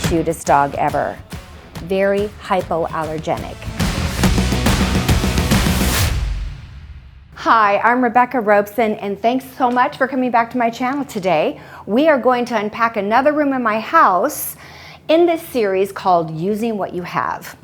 cutest dog ever. Very hypoallergenic. Hi, I'm Rebecca Robeson, and thanks so much for coming back to my channel today. We are going to unpack another room in my house in this series called Using What You Have.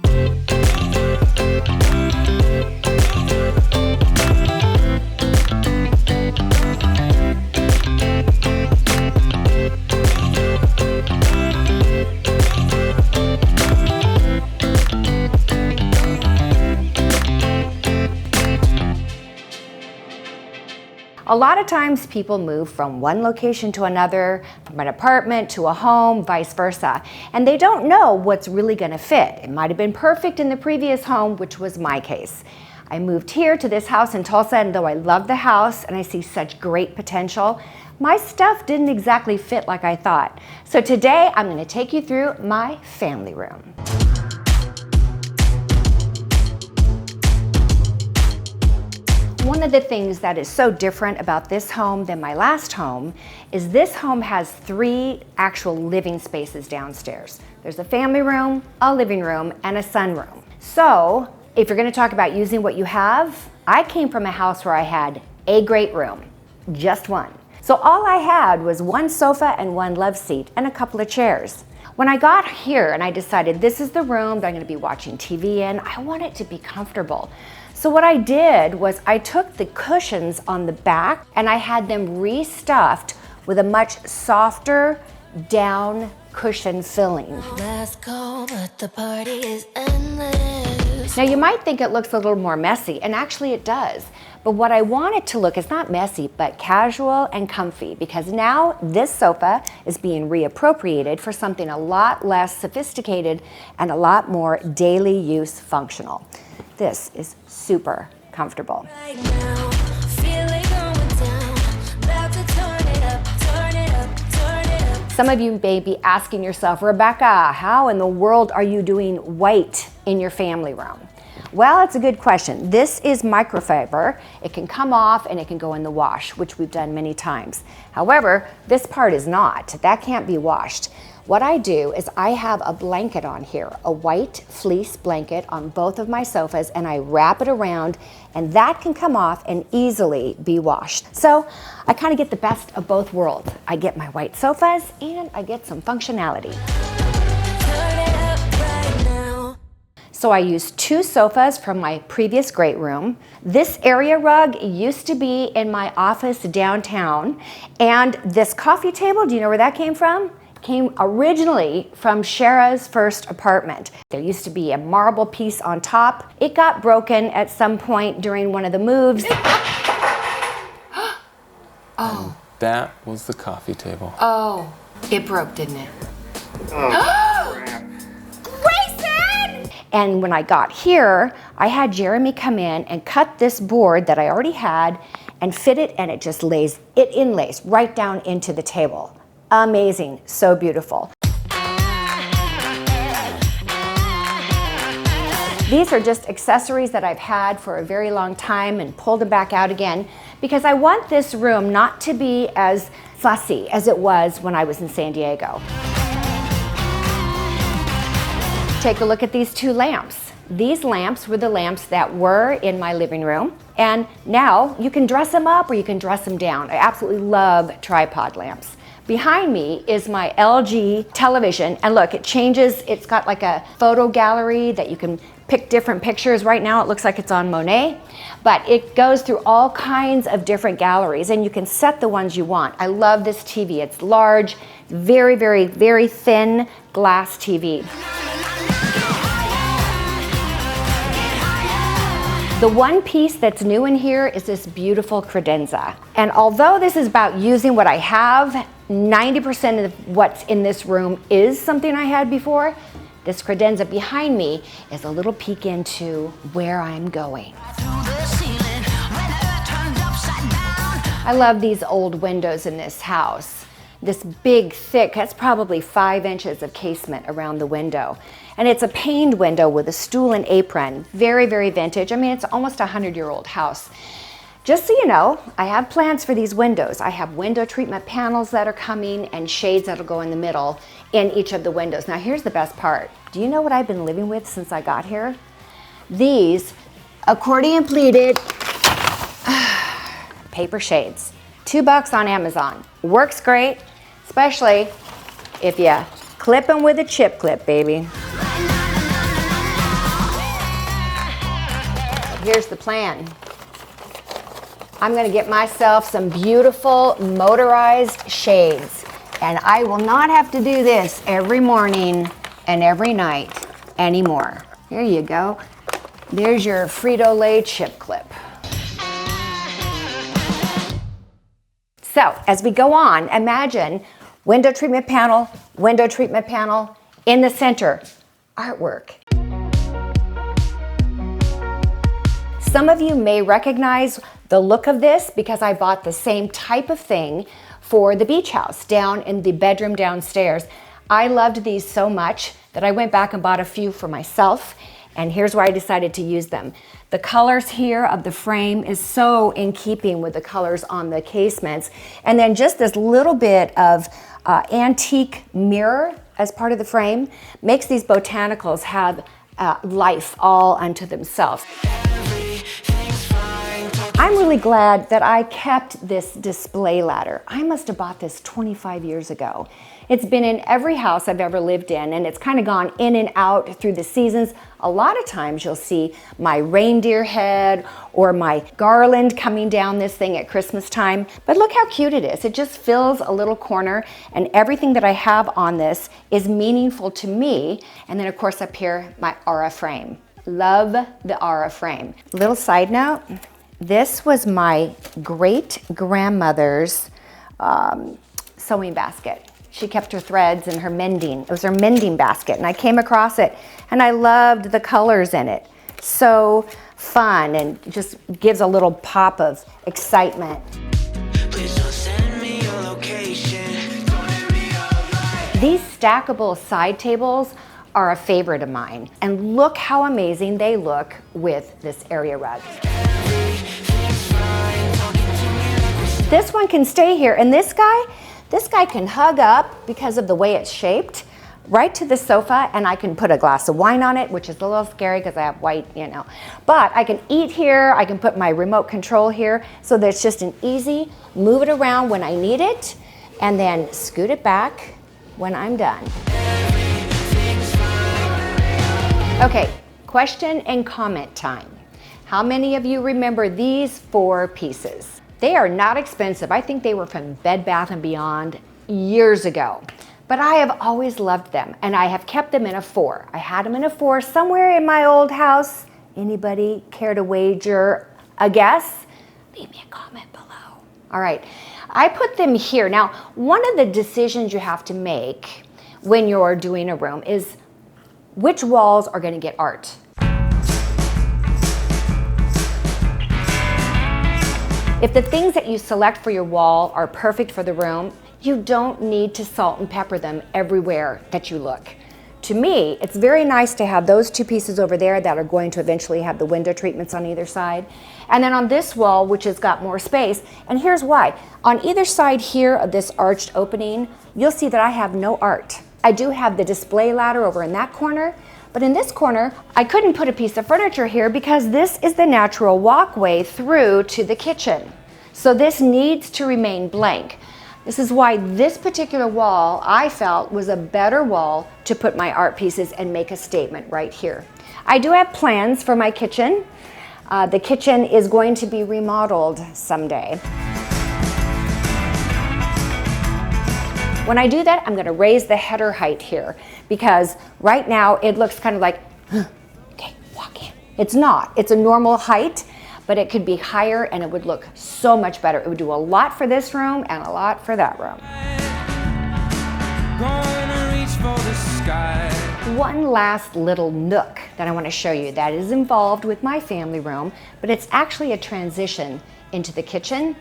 A lot of times people move from one location to another, from an apartment to a home, vice versa, and they don't know what's really going to fit. It might have been perfect in the previous home, which was my case. I moved here to this house in Tulsa, and though I love the house and I see such great potential, my stuff didn't exactly fit like I thought. So today I'm going to take you through my family room. One of the things that is so different about this home than my last home is this home has 3 actual living spaces downstairs. There's a family room, a living room, and a sunroom. So if you're going to talk about using what you have, I came from a house where I had a great room, just one. So all I had was 1 sofa and 1 love seat and a couple of chairs. When I got here and I decided this is the room that I'm going to be watching TV in, I want it to be comfortable. So what I did was I took the cushions on the back and I had them restuffed with a much softer down cushion filling. Let's go, but the party is endless. Now you might think it looks a little more messy, and actually it does. But what I want it to look is not messy, but casual and comfy, because now this sofa is being reappropriated for something a lot less sophisticated and a lot more daily use functional. This is super comfortable. Right now, feel it going down. About to turn it up, turn it up, turn it up. Some of you may be asking yourself, Rebecca, how in the world are you doing white in your family room? Well, it's a good question. This is microfiber. It can come off and it can go in the wash, which we've done many times. However, this part is not. That can't be washed. What I do is I have a blanket on here, a white fleece blanket on both of my sofas, and I wrap it around, and that can come off and easily be washed. So I kind of get the best of both worlds. I get my white sofas and I get some functionality. Turn it up right now. So I used 2 sofas from my previous great room. This area rug used to be in my office downtown, and this coffee table, do you know where that came from? Came originally from Shara's first apartment. There used to be a marble piece on top. It got broken at some point during one of the moves. Oh. That was the coffee table. Oh, it broke, didn't it? Oh, crap. Grayson! And when I got here, I had Jeremy come in and cut this board that I already had and fit it, and it just lays, it inlays right down into the table. Amazing, so beautiful. These are just accessories that I've had for a very long time and pulled them back out again because I want this room not to be as fussy as it was when I was in San Diego. Take a look at these 2 lamps. These lamps were the lamps that were in my living room, and now you can dress them up or you can dress them down. I absolutely love tripod lamps. Behind me is my LG television, and look, it changes. It's got like a photo gallery that you can pick different pictures. Right now it looks like it's on Monet, but it goes through all kinds of different galleries, and you can set the ones you want. I love this TV. It's large, very, very, very thin glass TV. The one piece that's new in here is this beautiful credenza. And although this is about using what I have, 90% of what's in this room is something I had before. This credenza behind me is a little peek into where I'm going. I love these old windows in this house. This big, thick, that's probably 5 inches of casement around the window. And it's a paned window with a stool and apron. Very, very vintage. I mean, it's almost a 100-year-old house. Just so you know, I have plans for these windows. I have window treatment panels that are coming and shades that'll go in the middle in each of the windows. Now here's the best part. Do you know what I've been living with since I got here? These accordion pleated paper shades. $2 on Amazon. Works great, especially if you clip them with a chip clip, baby. Here's the plan. I'm gonna get myself some beautiful motorized shades, and I will not have to do this every morning and every night anymore. Here you go. There's your Frito-Lay chip clip. So as we go on, imagine window treatment panel, in the center, artwork. Some of you may recognize the look of this because I bought the same type of thing for the beach house down in the bedroom downstairs. I loved these so much that I went back and bought a few for myself, and here's where I decided to use them. The colors here of the frame is so in keeping with the colors on the casements, and then just this little bit of antique mirror as part of the frame makes these botanicals have life all unto themselves. I'm really glad that I kept this display ladder. I must have bought this 25 years ago. It's been in every house I've ever lived in, and it's kind of gone in and out through the seasons. A lot of times you'll see my reindeer head or my garland coming down this thing at Christmas time. But look how cute it is. It just fills a little corner, and everything that I have on this is meaningful to me. And then of course up here, my aura frame. Love the aura frame. Little side note, this was my great grandmother's sewing basket. She kept her threads and her mending. It was her mending basket, and I came across it and I loved the colors in it. So fun, and just gives a little pop of excitement. Please don't send me your location. Don't hit me up like. These stackable side tables are a favorite of mine, and look how amazing they look with this area rug. This one can stay here, and this guy can hug up because of the way it's shaped right to the sofa, and I can put a glass of wine on it, which is a little scary because I have white, you know. But I can eat here, I can put my remote control here, so that it's just an easy, move it around when I need it, and then scoot it back when I'm done. Okay, question and comment time. How many of you remember these 4 pieces? They are not expensive. I think they were from Bed Bath & Beyond years ago. But I have always loved them, and I have kept them in a 4. I had them in a 4 somewhere in my old house. Anybody care to wager a guess? Leave me a comment below. All right, I put them here. Now, one of the decisions you have to make when you're doing a room is which walls are gonna get art. If the things that you select for your wall are perfect for the room, you don't need to salt and pepper them everywhere that you look. To me, it's very nice to have those 2 pieces over there that are going to eventually have the window treatments on either side. And then on this wall, which has got more space, and here's why. On either side here of this arched opening, you'll see that I have no art. I do have the display ladder over in that corner, but in this corner, I couldn't put a piece of furniture here because this is the natural walkway through to the kitchen. So this needs to remain blank. This is why this particular wall, I felt, was a better wall to put my art pieces and make a statement right here. I do have plans for my kitchen. The kitchen is going to be remodeled someday. When I do that, I'm gonna raise the header height here because right now it looks kind of like, okay, walk in. It's not, it's a normal height, but it could be higher and it would look so much better. It would do a lot for this room and a lot for that room. Gonna reach for the sky. One last little nook that I wanna show you that is involved with my family room, but it's actually a transition into the kitchen.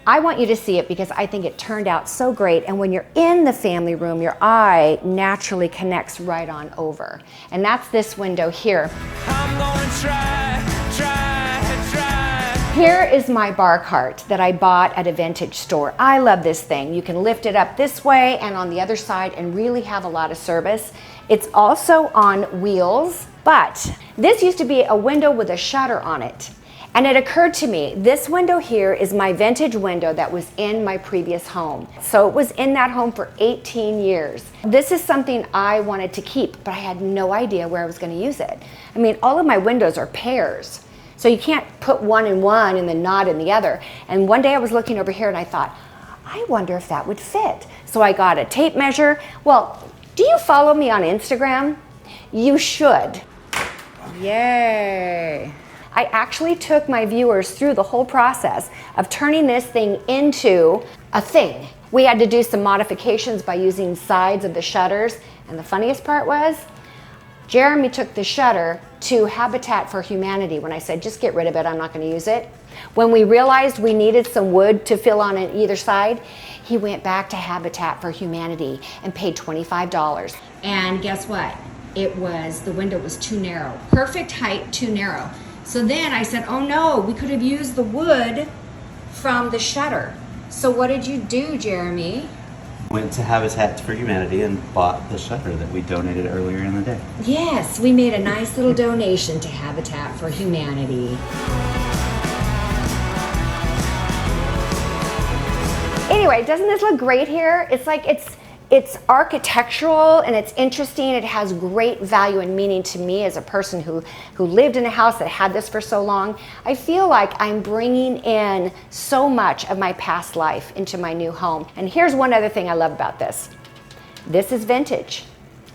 I want you to see it because I think it turned out so great, and when you're in the family room, your eye naturally connects right on over. And that's this window here. I'm gonna try. Here is my bar cart that I bought at a vintage store. I love this thing. You can lift it up this way and on the other side and really have a lot of service. It's also on wheels, but this used to be a window with a shutter on it. And it occurred to me, this window here is my vintage window that was in my previous home. So it was in that home for 18 years. This is something I wanted to keep, but I had no idea where I was going to use it. I mean, all of my windows are pairs. So you can't put one in one and then not in the other. And one day I was looking over here and I thought, I wonder if that would fit. So I got a tape measure. Well, do you follow me on Instagram? You should. Yay. I actually took my viewers through the whole process of turning this thing into a thing. We had to do some modifications by using sides of the shutters. And the funniest part was, Jeremy took the shutter to Habitat for Humanity when I said, just get rid of it, I'm not going to use it. When we realized we needed some wood to fill on either side, he went back to Habitat for Humanity and paid $25. And guess what? The window was too narrow. Perfect height, too narrow. So then I said, oh no, we could have used the wood from the shutter. So what did you do, Jeremy? Went to Habitat for Humanity and bought the shutter that we donated earlier in the day. Yes, we made a nice little donation to Habitat for Humanity. Anyway, doesn't this look great here? It's like it's architectural and it's interesting. It has great value and meaning to me as a person who lived in a house that had this for so long. I feel like I'm bringing in so much of my past life into my new home. And here's one other thing I love about this. This is vintage,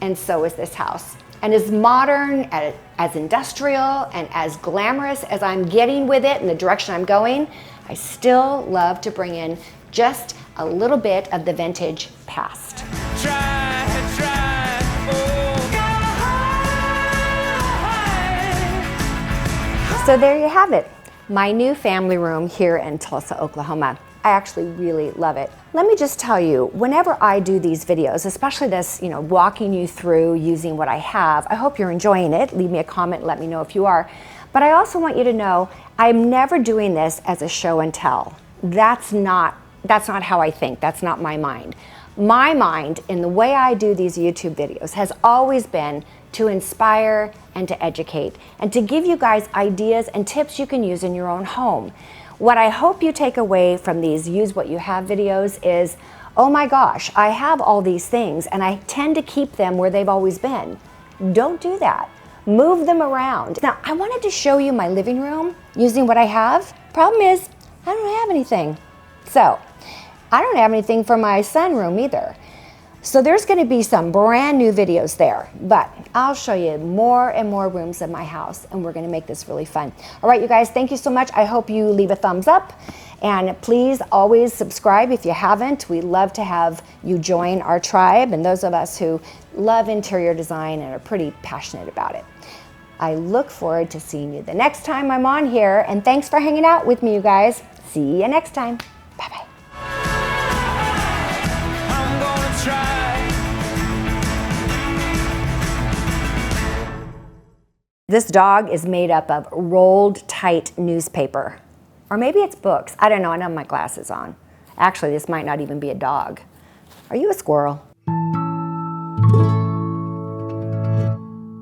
and so is this house. And as modern, as industrial, and as glamorous as I'm getting with it and the direction I'm going, I still love to bring in just a little bit of the vintage past. So there you have it, my new family room here in Tulsa, Oklahoma. I actually really love it. Let me just tell you, whenever I do these videos, especially this, walking you through using what I have, I hope you're enjoying it. Leave me a comment, let me know if you are. But I also want you to know, I'm never doing this as a show and tell. That's not how I think. That's not my mind. My mind, in the way I do these YouTube videos, has always been to inspire and to educate and to give you guys ideas and tips you can use in your own home. What I hope you take away from these Use What You Have videos is, oh my gosh, I have all these things and I tend to keep them where they've always been. Don't do that. Move them around. Now, I wanted to show you my living room using what I have. Problem is, I don't have anything. So, I don't have anything for my sunroom either. So there's going to be some brand new videos there, but I'll show you more and more rooms in my house, and we're going to make this really fun. All right, you guys, thank you so much. I hope you leave a thumbs up, and please always subscribe if you haven't. We love to have you join our tribe, and those of us who love interior design and are pretty passionate about it. I look forward to seeing you the next time I'm on here, and thanks for hanging out with me, you guys. See you next time. Bye-bye. I'm gonna try. This dog is made up of rolled tight newspaper. Or maybe it's books. I don't know, I don't have my glasses on. Actually, this might not even be a dog. Are you a squirrel?